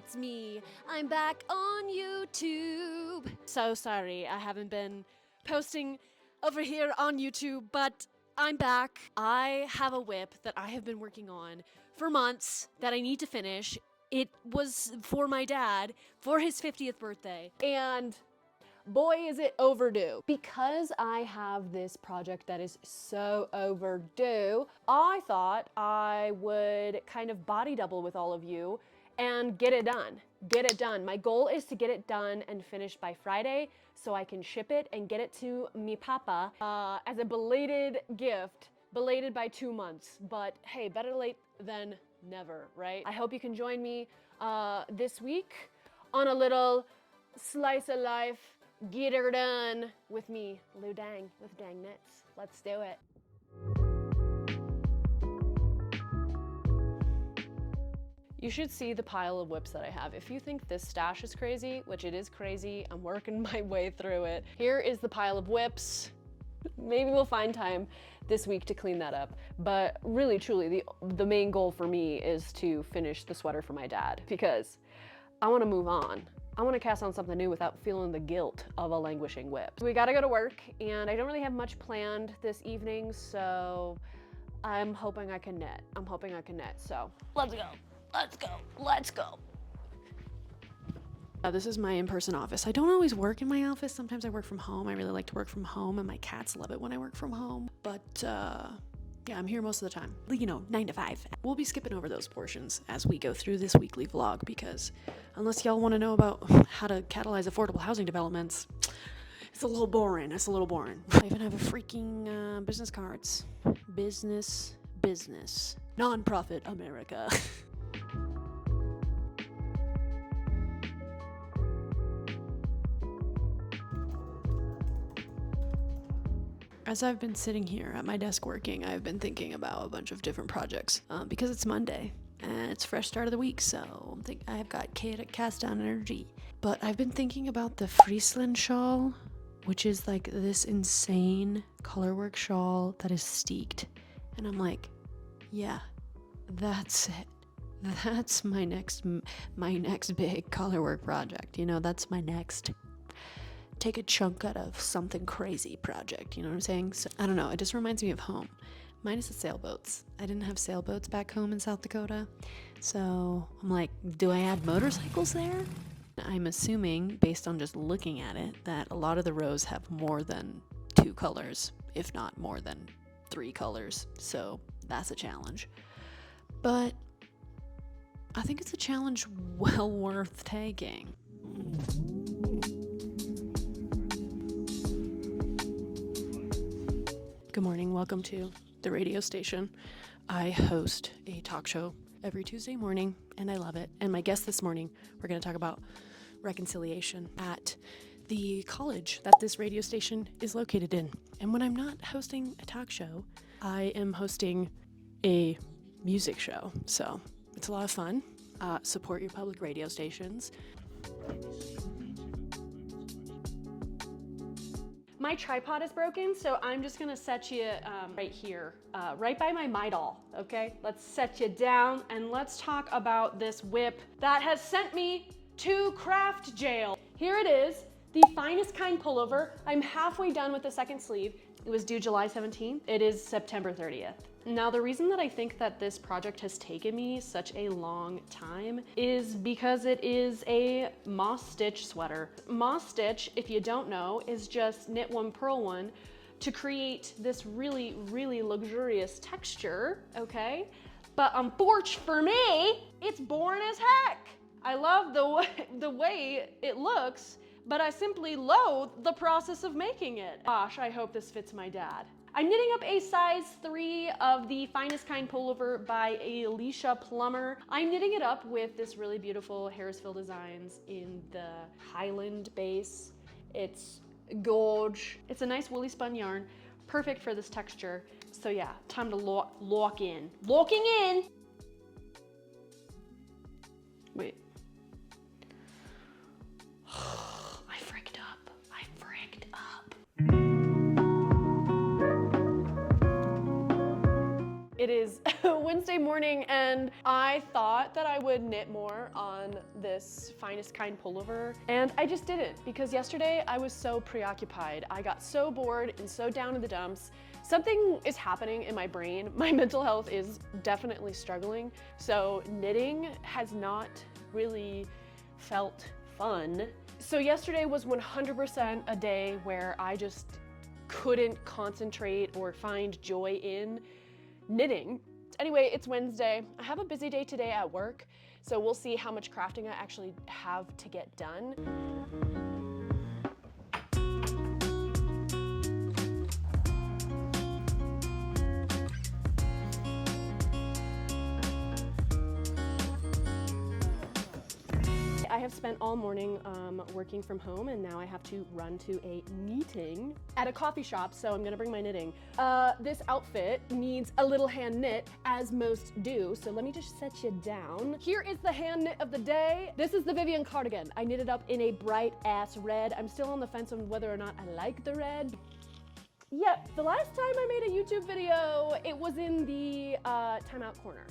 it's me. I'm back on YouTube. So sorry, I haven't been posting over here on YouTube, but I'm back. I have a whip that I have been working on for months that I need to finish. It was for my dad for his 50th birthday, and boy, is it overdue. Because I have this project that is so overdue, I thought I would kind of body double with all of you and get it done. Get it done. My goal is to get it done and finished by Friday so I can ship it and get it to me papa as a belated gift. Belated by 2 months, but hey, better late than never, right? I hope you can join me this week on a little slice of life, get her done with me, Loden, with dang knits. Let's do it. You should see the pile of whips that I have. If you think this stash is crazy, which it is crazy, I'm working my way through it. Here is the pile of whips. Maybe we'll find time this week to clean that up. But really, truly, the main goal for me is to finish the sweater for my dad, because I want to move on. I want to cast on something new without feeling the guilt of a languishing whip. We gotta go to work, and I don't really have much planned this evening, so I'm hoping I can knit. So let's go. Let's go. This is my in-person office. I don't always work in my office. Sometimes I work from home. I really like to work from home, and my cats love it when I work from home. But yeah, I'm here most of the time. 9 to 5. We'll be skipping over those portions as we go through this weekly vlog, because unless y'all want to know about how to catalyze affordable housing developments, it's a little boring. I even have a freaking business cards. Business. Nonprofit America. As I've been sitting here at my desk working, I've been thinking about a bunch of different projects because it's Monday and it's fresh start of the week, so I've got cast down energy. But I've been thinking about the Fryslan shawl, which is like this insane colorwork shawl that is steeked, and I'm like, yeah, that's it. That's my next big colorwork project. That's my next take a chunk out of something crazy project, you know what I'm saying? So I don't know, it just reminds me of home, minus the sailboats. I didn't have sailboats back home in South Dakota, so I'm like, do I add motorcycles there? I'm assuming, based on just looking at it, that a lot of the rows have more than 2 colors, if not more than 3 colors, so that's a challenge. But I think it's a challenge well worth taking. Good morning, welcome to the radio station. I host a talk show every Tuesday morning, and I love it. And my guest this morning, we're going to talk about reconciliation at the college that this radio station is located in. And when I'm not hosting a talk show, I am hosting a music show. So it's a lot of fun. Support your public radio stations. My tripod is broken, so I'm just gonna set you right here, right by my Maed, okay? Let's set you down and let's talk about this whip that has sent me to craft jail. Here it is, the finest kind pullover. I'm halfway done with the second sleeve. It was due July 17th. It is September 30th. Now, the reason that I think that this project has taken me such a long time is because it is a moss stitch sweater. Moss stitch, if you don't know, is just knit one, purl one to create this really, really luxurious texture, okay? But unfortunately for me, it's boring as heck. I love the way it looks, but I simply loathe the process of making it. Gosh, I hope this fits my dad. I'm knitting up a size 3 of the finest kind pullover by Alicia Plummer. I'm knitting it up with this really beautiful Harrisville designs in the Highland base. It's gorge. It's a nice woolly spun yarn, perfect for this texture. So yeah, time to lock in. Locking in! Wait. I fricked up. It is Wednesday morning, and I thought that I would knit more on this Finest Kind pullover, and I just didn't, because yesterday I was so preoccupied. I got so bored and so down in the dumps. Something is happening in my brain. My mental health is definitely struggling, so knitting has not really felt fun. So yesterday was 100% a day where I just couldn't concentrate or find joy in knitting. Anyway, it's Wednesday. I have a busy day today at work, so we'll see how much crafting I actually have to get done. I have spent all morning working from home, and now I have to run to a meeting at a coffee shop, so I'm gonna bring my knitting. This outfit needs a little hand knit, as most do, so let me just set you down. Here is the hand knit of the day. This is the Vivian Cardigan. I knitted up in a bright ass red. I'm still on the fence on whether or not I like the red. Yeah, the last time I made a YouTube video, it was in the timeout corner.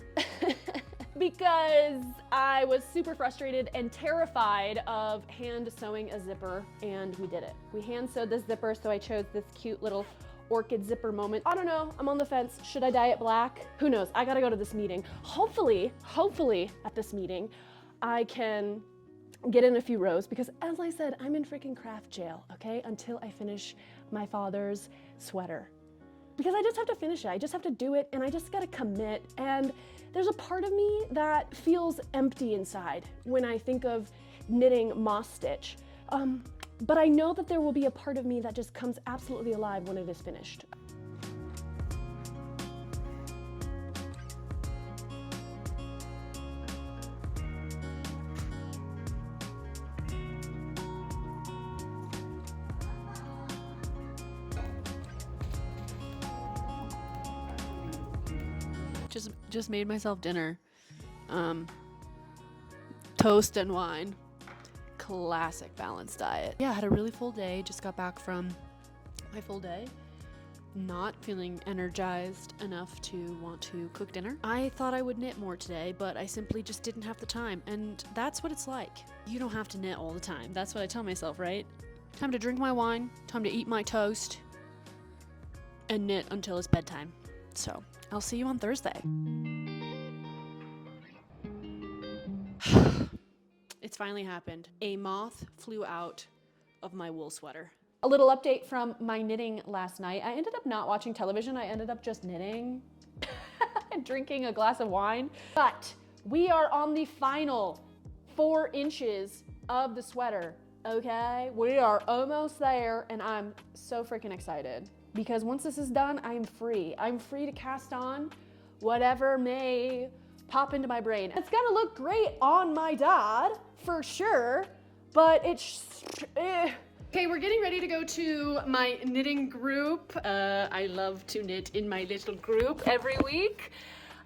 Because I was super frustrated and terrified of hand sewing a zipper, and we did it. We hand sewed this zipper, so I chose this cute little orchid zipper moment. I don't know, I'm on the fence. Should I dye it black? Who knows? I gotta go to this meeting. Hopefully at this meeting, I can get in a few rows, because as I said, I'm in freaking craft jail, okay? Until I finish my father's sweater. Because I just have to finish it, I just have to do it, and I just gotta commit. And there's a part of me that feels empty inside when I think of knitting moss stitch. But I know that there will be a part of me that just comes absolutely alive when it is finished. Just made myself dinner. Toast and wine. Classic balanced diet. Yeah, I had a really full day. Just got back from my full day. Not feeling energized enough to want to cook dinner. I thought I would knit more today, but I simply just didn't have the time. And that's what it's like. You don't have to knit all the time. That's what I tell myself, right? Time to drink my wine, time to eat my toast, and knit until it's bedtime. So I'll see you on Thursday. It's finally happened. A moth flew out of my wool sweater. A little update from my knitting last night. I ended up not watching television. I ended up just knitting and drinking a glass of wine. But we are on the final 4 inches of the sweater, okay? We are almost there, and I'm so freaking excited. Because once this is done, I am free. I'm free to cast on whatever may pop into my brain. It's gonna look great on my dad, for sure, but it's, Okay, we're getting ready to go to my knitting group. I love to knit in my little group every week.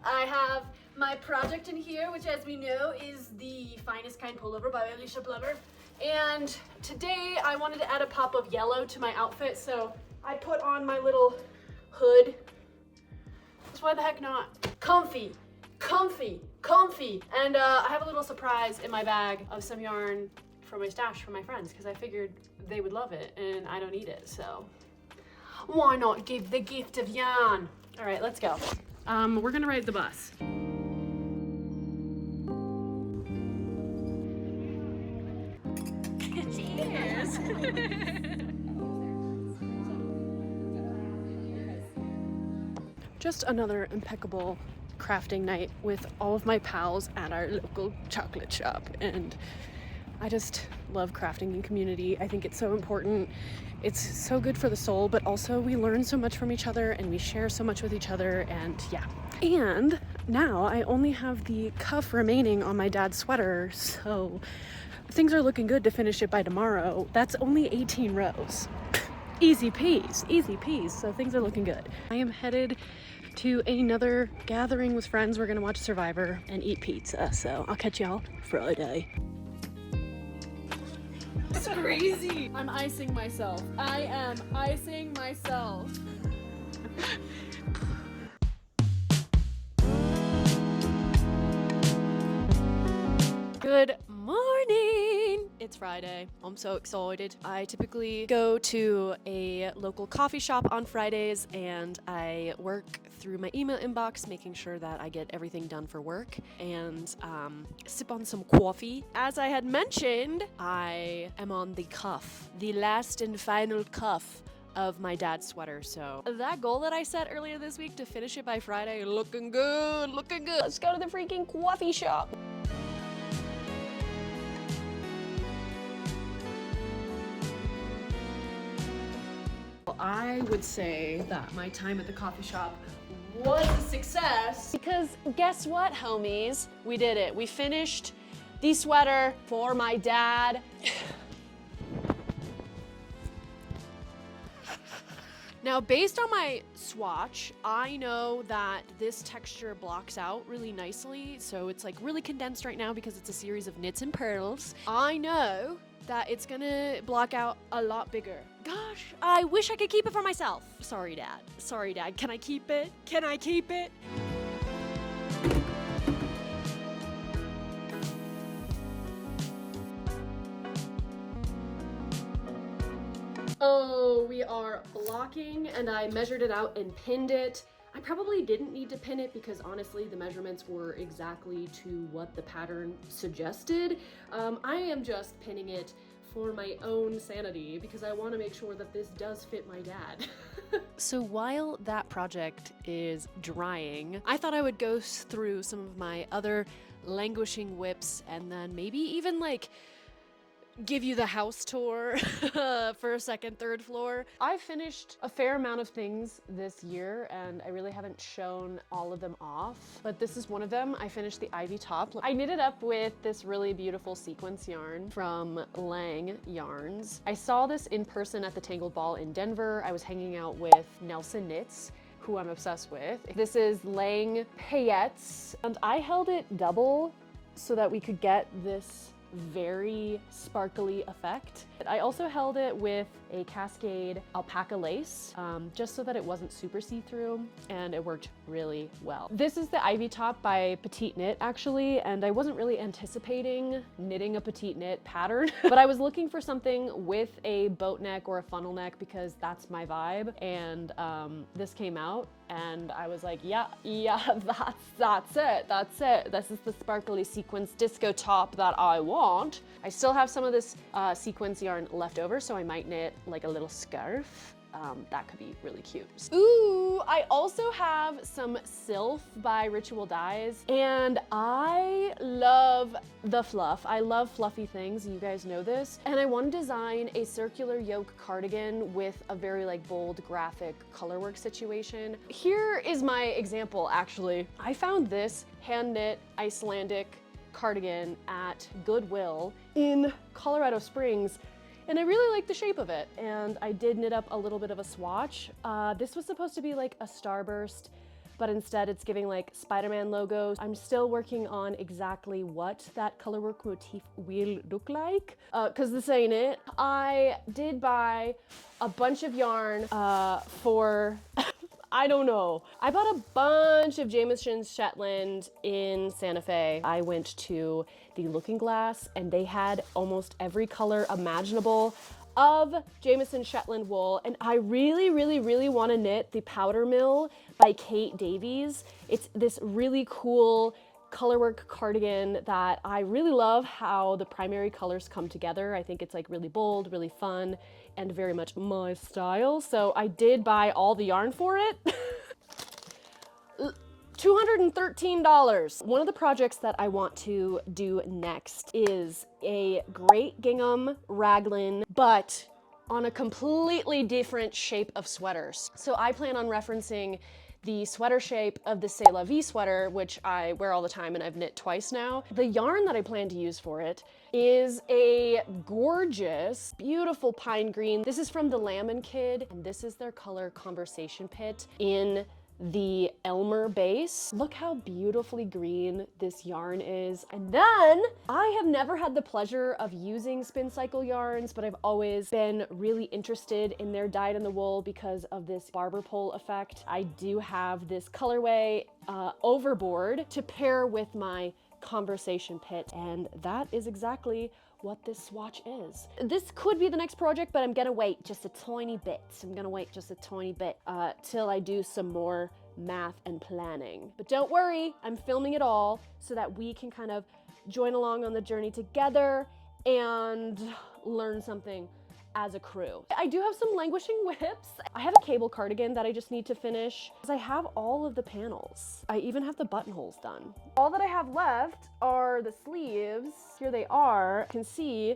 I have my project in here, which as we know is the Finest Kind pullover by Alicia Plummer. And today I wanted to add a pop of yellow to my outfit, so I put on my little hood. That's why the heck not? Comfy, comfy, comfy. And I have a little surprise in my bag of some yarn for my stash for my friends, because I figured they would love it and I don't need it, so why not give the gift of yarn? All right, let's go. We're gonna ride the bus. Cheers. Just another impeccable crafting night with all of my pals at our local chocolate shop, and I just love crafting in community. I think it's so important. It's so good for the soul, but also we learn so much from each other and we share so much with each other, and yeah. And now I only have the cuff remaining on my dad's sweater, so things are looking good to finish it by tomorrow. That's only 18 rows. Easy peas, so things are looking good. I am headed to another gathering with friends. We're gonna watch Survivor and eat pizza, so I'll catch y'all Friday. It's crazy. I'm icing myself. I am icing myself. Good morning! It's Friday. I'm so excited. I typically go to a local coffee shop on Fridays and I work through my email inbox, making sure that I get everything done for work and sip on some coffee. As I had mentioned, I am on the cuff, the last and final cuff of my dad's sweater. So that goal that I set earlier this week to finish it by Friday, looking good, looking good. Let's go to the freaking coffee shop. I would say that my time at the coffee shop was a success because guess what, homies? We did it. We finished the sweater for my dad. Now, based on my swatch, I know that this texture blocks out really nicely, so it's like really condensed right now because it's a series of knits and pearls. I know that it's gonna block out a lot bigger. Gosh, I wish I could keep it for myself. Sorry, Dad. Sorry, Dad. Can I keep it? Can I keep it? Oh, we are blocking, and I measured it out and pinned it. I probably didn't need to pin it because honestly the measurements were exactly to what the pattern suggested. I am just pinning it for my own sanity because I want to make sure that this does fit my dad. So while that project is drying, I thought I would go through some of my other languishing whips and then maybe even like give you the house tour for a second, third floor. I've finished a fair amount of things this year and I really haven't shown all of them off, but this is one of them. I finished the ivy top. I knitted up with this really beautiful sequence yarn from Lang Yarns. I saw this in person at the Tangled Ball in Denver. I was hanging out with Nelson Knits, who I'm obsessed with. This is Lang Pailletes, and I held it double so that we could get this very sparkly effect. I also held it with a Cascade alpaca lace, just so that it wasn't super see-through, and it worked really well. This is the Ivy Top by Petite Knit, actually, and I wasn't really anticipating knitting a Petite Knit pattern, but I was looking for something with a boat neck or a funnel neck because that's my vibe, and this came out, and I was like, yeah, that's it. This is the sparkly sequence disco top that I want. I still have some of this sequence yarn left over, so I might knit like a little scarf. That could be really cute. Ooh, I also have some Sylph by Ritual Dyes, and I love the fluff. I love fluffy things, you guys know this. And I want to design a circular yoke cardigan with a very like bold graphic colorwork situation. Here is my example, actually. I found this hand knit Icelandic cardigan at Goodwill in Colorado Springs, and I really like the shape of it, and I did knit up a little bit of a swatch. This was supposed to be like a starburst, but instead it's giving like Spider-Man logos. I'm still working on exactly what that colorwork motif will look like, because this ain't it. I did buy a bunch of yarn for I don't know. I bought a bunch of Jameson Shetland in Santa Fe. I went to the Looking Glass and they had almost every color imaginable of Jameson Shetland wool, and I really want to knit the Powder Mill by Kate Davies. It's this really cool colorwork cardigan that I really love how the primary colors come together. I think it's like really bold, really fun, and very much my style. So I did buy all the yarn for it. $213. One of the projects that I want to do next is a great gingham raglan, but on a completely different shape of sweaters. So I plan on referencing the sweater shape of the C'est La Vie sweater, which I wear all the time and I've knit twice now. The yarn that I plan to use for it is a gorgeous, beautiful pine green. This is from the Lamb & Kid, and this is their color Conversation Pit in the Elmer base. Look how beautifully green this yarn is. And then I have never had the pleasure of using Spin Cycle yarns, but I've always been really interested in their dyed in the wool because of this barber pole effect. I do have this colorway Overboard to pair with my conversation pit, and that is exactly what this swatch is. This could be the next project, but I'm gonna wait just a tiny bit. Till I do some more math and planning. But don't worry, I'm filming it all so that we can kind of join along on the journey together and learn something as a crew. I do have some languishing whips. I have a cable cardigan that I just need to finish because I have all of the panels. I even have the buttonholes done. All that I have left are the sleeves. Here they are. You can see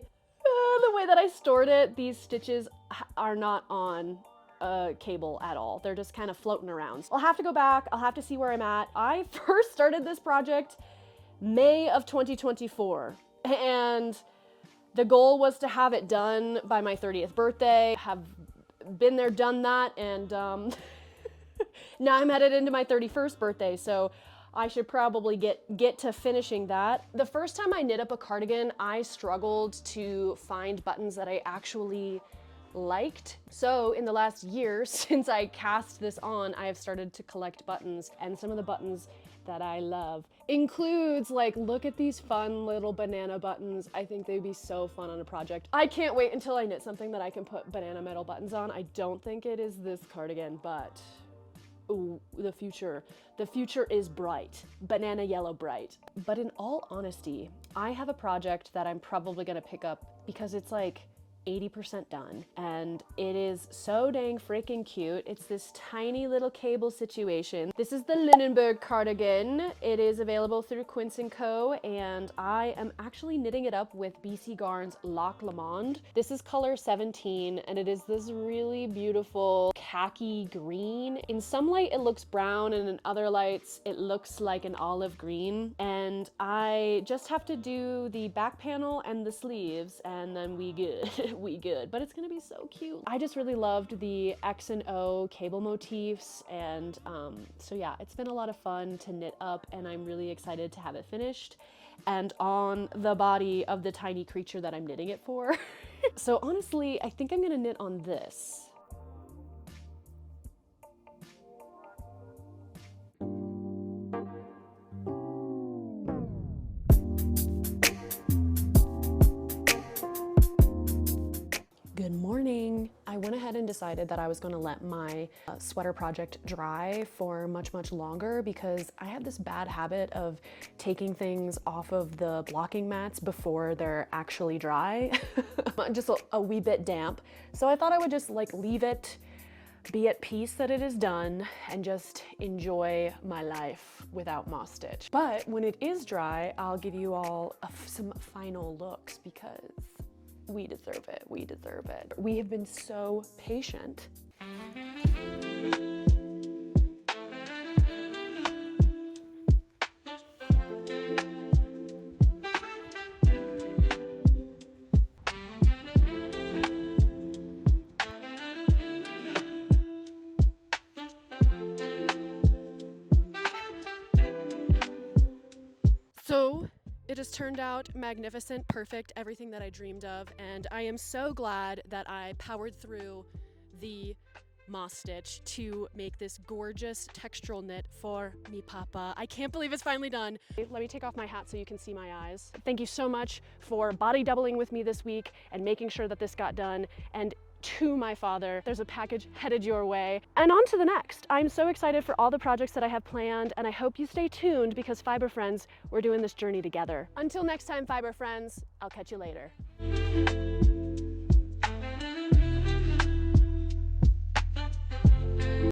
the way that I stored it. These stitches are not on a cable at all. They're just kind of floating around. I'll have to go back. I'll have to see where I'm at. I first started this project May of 2024, and the goal was to have it done by my 30th birthday. Have been there, done that, and now I'm headed into my 31st birthday, so I should probably get to finishing that. The first time I knit up a cardigan, I struggled to find buttons that I actually liked. So in the last year since I cast this on, I have started to collect buttons, and some of the buttons that I love includes, like, look at these fun little banana buttons. I think they'd be so fun on a project. I can't wait until I knit something that I can put banana metal buttons on. I don't think it is this cardigan, but ooh, the future is bright, banana yellow bright. But in all honesty, I have a project that I'm probably gonna pick up because it's like 80% done, and it is so dang freaking cute. It's this tiny little cable situation. This is the Lunenberg Cardigan. It is available through Quince Co, and I am actually knitting it up with BC Garn's Loch Lomond. This is color 17, and it is this really beautiful khaki green. In some light it looks brown, and in other lights it looks like an olive green. And I just have to do the back panel and the sleeves, and then we good. We good, but it's gonna be so cute. I just really loved the X and O cable motifs, and so yeah, it's been a lot of fun to knit up, and I'm really excited to have it finished and on the body of the tiny creature that I'm knitting it for. So honestly, I think I'm gonna knit on this. Good morning. I went ahead and decided that I was going to let my sweater project dry for much longer because I have this bad habit of taking things off of the blocking mats before they're actually dry. Just a wee bit damp. So I thought I would just like leave it, be at peace that it is done, and just enjoy my life without moss stitch. But when it is dry, I'll give you all some final looks because we deserve it, we deserve it. We have been so patient. So, it has turned out magnificent, perfect, everything that I dreamed of, and I am so glad that I powered through the moss stitch to make this gorgeous textural knit for me papa. I can't believe it's finally done. Let me take off my hat so you can see my eyes. Thank you so much for body doubling with me this week and making sure that this got done. And to my father, there's a package headed your way. And on to the next. I'm so excited for all the projects that I have planned, and I hope you stay tuned because Fiber Friends, we're doing this journey together. Until next time, Fiber Friends, I'll catch you later.